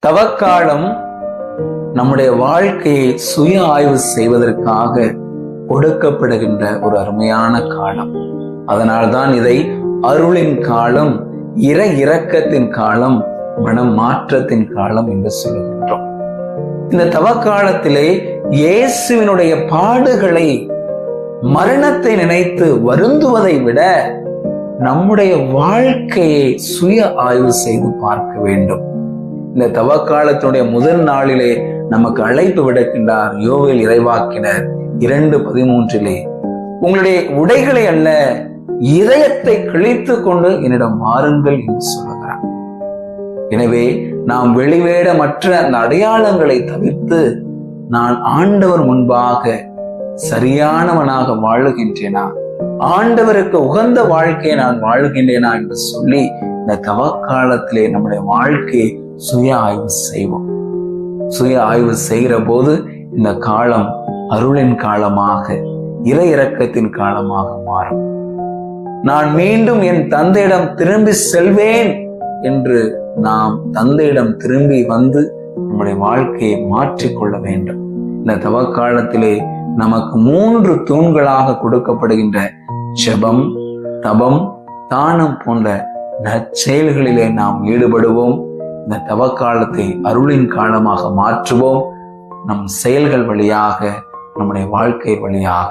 தவக்காலம் நம்முடைய வாழ்க்கையை சுய ஆய்வு செய்வதற்காக கொடுக்கப்படுகின்ற ஒரு அருமையான காலம். அதனால்தான் இதை அருளின் காலம், இரக்கத்தின் காலம், மனம் மாற்றத்தின் காலம் என்று சொல்லுகின்றோம். இந்த தவக்காலத்திலே இயேசுவினுடைய பாடுகளை, மரணத்தை நினைத்து வருந்துவதை விட நம்முடைய வாழ்க்கையை சுய ஆய்வு செய்து பார்க்க வேண்டும். இந்த தவக்காலத்தினுடைய முதல் நாளிலே நமக்கு அழைப்பு விடுக்கின்றார் யோவேல் இறைவாக்கினர் 2:13. உங்களுடைய உடைகளை அல்ல, இதயத்தை கிழித்து கொண்டு என்னிடம் வாருங்கள் என்று சொல்லுகிறார். எனவே நாம் வெளிவேடமற்ற அந்த அடையாளங்களை தவிர்த்து, நான் ஆண்டவர் முன்பாக சரியானவனாக வாழுகின்றேனா, ஆண்டவருக்கு உகந்த வாழ்க்கையை நான் வாழுகின்றேனா என்று சொல்லி இந்த தவக்காலத்திலே நம்முடைய வாழ்க்கையை சுய ஆய்வு செய்வோம். சுய ஆய்வு செய்கிற போது இந்த காலம் அருளின் காலமாக, இரக்கத்தின் காலமாக மாறும். நான் மீண்டும் என் தந்தையிடம் திரும்பி செல்வேன் என்று நாம் தந்தையிடம் திரும்பி வந்து நம்முடைய வாழ்க்கையை மாற்றிக்கொள்ள வேண்டும். இந்த தவக்காலத்திலே நமக்கு 3 தூண்களாக கொடுக்கப்படுகின்ற ஜெபம், தபம், தானம் போன்ற நற்செயல்களிலே நாம் ஈடுபடுவோம். இந்த தவக்காலத்தை அருளின் காலமாக மாற்றுவோம். நம் செயல்கள் வழியாக, நம்முடைய வாழ்க்கை வழியாக.